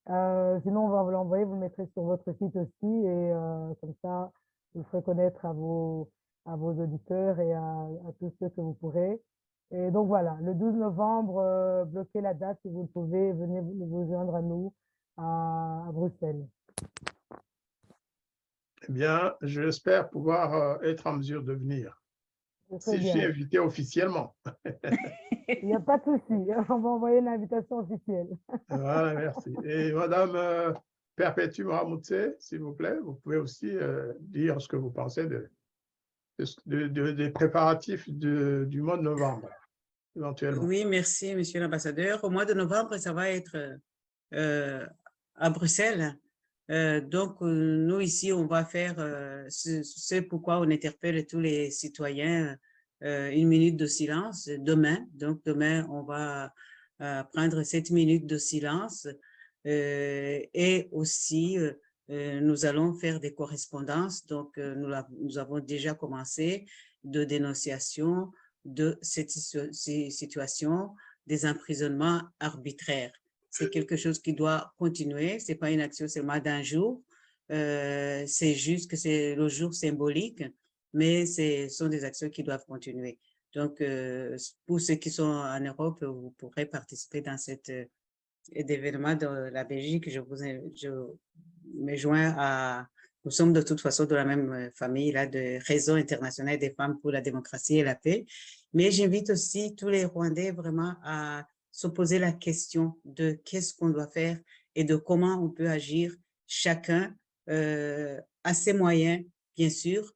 S2: Sinon, on va vous l'envoyer, vous le mettrez sur votre site aussi et comme ça, vous le ferez connaître à vos auditeurs et à tous ceux que vous pourrez. Et donc voilà, le 12 novembre, bloquez la date si vous le pouvez, venez vous joindre à nous à Bruxelles.
S1: Eh bien, j'espère pouvoir être en mesure de venir. Si je suis invité officiellement.
S2: Il n'y a pas de souci, on va envoyer une invitation officielle.
S1: Voilà, merci. Et Madame Perpétue Mohamoutsé, s'il vous plaît, vous pouvez aussi dire ce que vous pensez des préparatifs du mois de novembre, éventuellement.
S4: Oui, merci, Monsieur l'ambassadeur. Au mois de novembre, ça va être à Bruxelles. Donc, nous ici, on va faire ce pourquoi on interpelle tous les citoyens, une minute de silence demain. Donc, demain, on va prendre 7 minutes de silence et aussi, nous allons faire des correspondances. Donc, nous avons déjà commencé de dénonciation de cette situation des emprisonnements arbitraires. C'est quelque chose qui doit continuer. C'est pas une action seulement d'un jour. C'est juste que c'est le jour symbolique, mais ce sont des actions qui doivent continuer. Donc, pour ceux qui sont en Europe, vous pourrez participer dans cet événement de la Belgique. Je me joins à, nous sommes de toute façon de la même famille, là, de Réseau international des femmes pour la démocratie et la paix. Mais j'invite aussi tous les Rwandais vraiment à se poser la question de qu'est-ce qu'on doit faire et de comment on peut agir chacun à ses moyens, bien sûr,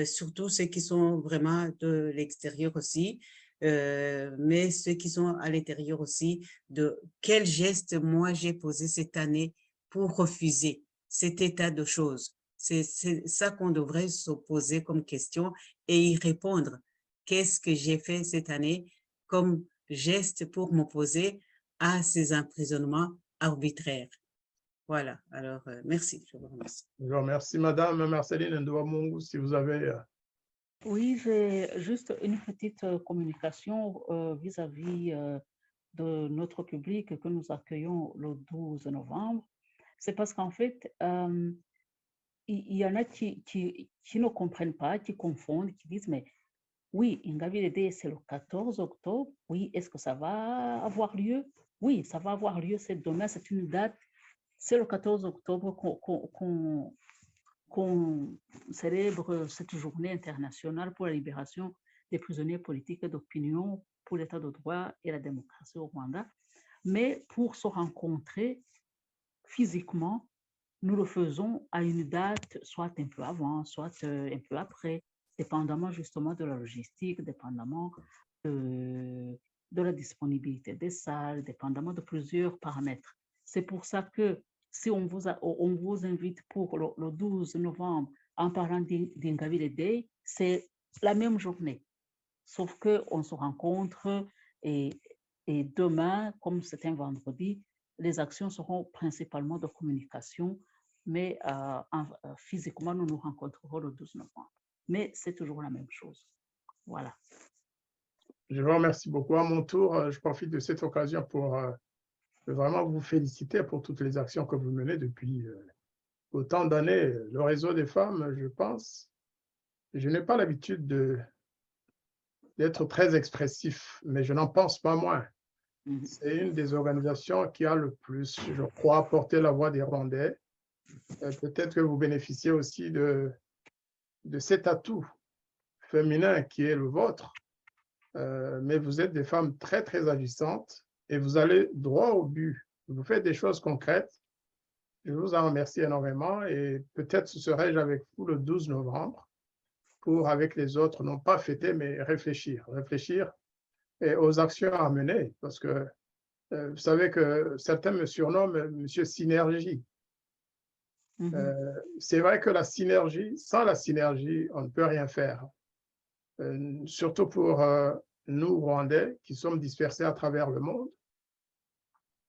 S4: surtout ceux qui sont vraiment de l'extérieur aussi, mais ceux qui sont à l'intérieur aussi, de quel geste moi j'ai posé cette année pour refuser cet état de choses. C'est ça qu'on devrait se poser comme question et y répondre. Qu'est-ce que j'ai fait cette année comme geste pour m'opposer à ces emprisonnements arbitraires. Voilà, alors merci, je vous remercie.
S1: Je vous remercie, Madame Marceline Ndouamungu, si vous avez...
S3: Oui, j'ai juste une petite communication vis-à-vis de notre public que nous accueillons le 12 novembre. C'est parce qu'en fait, il y en a qui ne comprennent pas, qui confondent, qui disent, mais oui, Ingabire Day, c'est le 14 octobre. Oui, est-ce que ça va avoir lieu? Oui, ça va avoir lieu, c'est demain, c'est une date. C'est le 14 octobre qu'on célèbre cette journée internationale pour la libération des prisonniers politiques et d'opinion pour l'état de droit et la démocratie au Rwanda. Mais pour se rencontrer physiquement, nous le faisons à une date, soit un peu avant, soit un peu après, dépendamment justement de la logistique, dépendamment de la disponibilité des salles, dépendamment de plusieurs paramètres. C'est pour ça que si on vous invite pour le 12 novembre en parlant d'Ingabire Day, c'est la même journée, sauf qu'on se rencontre et demain, comme c'est un vendredi, les actions seront principalement de communication, mais physiquement, nous nous rencontrerons le 12 novembre. Mais c'est toujours la même chose. Voilà.
S1: Je vous remercie beaucoup. À mon tour, je profite de cette occasion pour vraiment vous féliciter pour toutes les actions que vous menez depuis autant d'années. Le réseau des femmes, je pense, je n'ai pas l'habitude d'être très expressif, mais je n'en pense pas moins. C'est une des organisations qui a le plus, je crois, porté la voix des Rwandais. Peut-être que vous bénéficiez aussi de cet atout féminin qui est le vôtre, mais vous êtes des femmes très, très agissantes et vous allez droit au but. Vous faites des choses concrètes. Je vous en remercie énormément et peut-être serai-je avec vous le 12 novembre pour, avec les autres, non pas fêter, mais réfléchir aux actions à mener, parce que vous savez que certains me surnomment Monsieur Synergie. C'est vrai que la synergie, sans la synergie, on ne peut rien faire. Surtout pour nous, Rwandais, qui sommes dispersés à travers le monde.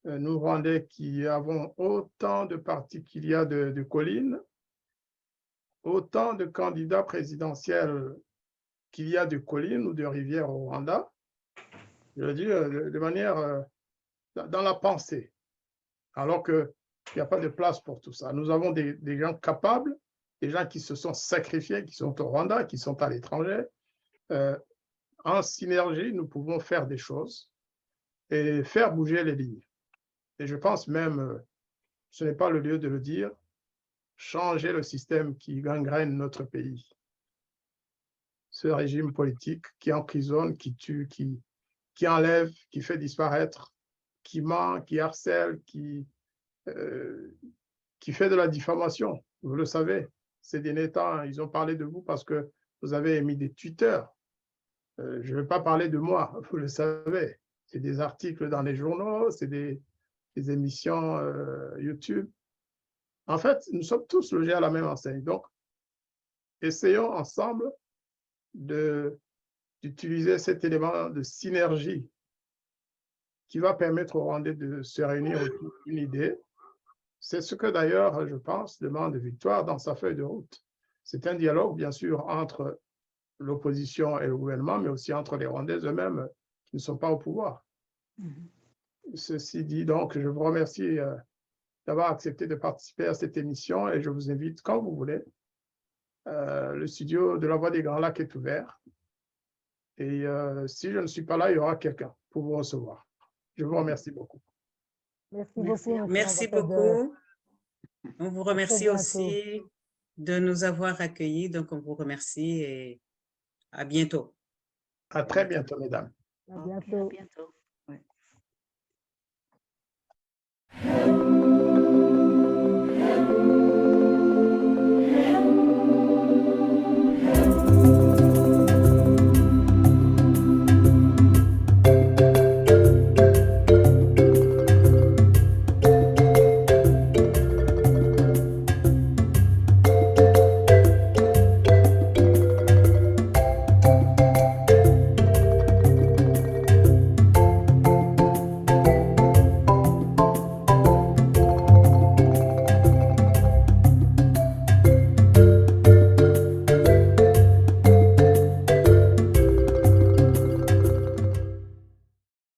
S1: Nous, Rwandais, qui avons autant de partis qu'il y a de collines, autant de candidats présidentiels qu'il y a de collines ou de rivières au Rwanda, je le dis de manière dans la pensée, alors qu'il n'y a pas de place pour tout ça. Nous avons des gens capables, des gens qui se sont sacrifiés, qui sont au Rwanda, qui sont à l'étranger. En synergie, nous pouvons faire des choses et faire bouger les lignes. Et je pense même, ce n'est pas le lieu de le dire, changer le système qui gangrène notre pays. Ce régime politique qui emprisonne, qui tue, qui enlève, qui fait disparaître, qui ment, qui harcèle, qui fait de la diffamation. Vous le savez, ces derniers temps, ils ont parlé de vous parce que vous avez émis des tweeters. Je ne vais pas parler de moi, vous le savez. C'est des articles dans les journaux, c'est des émissions YouTube. En fait, nous sommes tous logés à la même enseigne. Donc, essayons ensemble d'utiliser cet élément de synergie qui va permettre aux Rwandais de se réunir autour d'une idée. C'est ce que d'ailleurs, je pense, demande Victoire dans sa feuille de route. C'est un dialogue, bien sûr, entre l'opposition et le gouvernement, mais aussi entre les Rwandais eux-mêmes qui ne sont pas au pouvoir. Ceci dit, donc, je vous remercie d'avoir accepté de participer à cette émission et je vous invite, quand vous voulez, le studio de la Voix des Grands Lacs est ouvert. Et si je ne suis pas là, il y aura quelqu'un pour vous recevoir. Je vous remercie beaucoup.
S2: Merci beaucoup.
S4: Merci beaucoup. On vous remercie aussi de nous avoir accueillis. Donc, on vous remercie et à bientôt.
S1: À très bientôt, mesdames.
S2: À bientôt.
S3: À bientôt.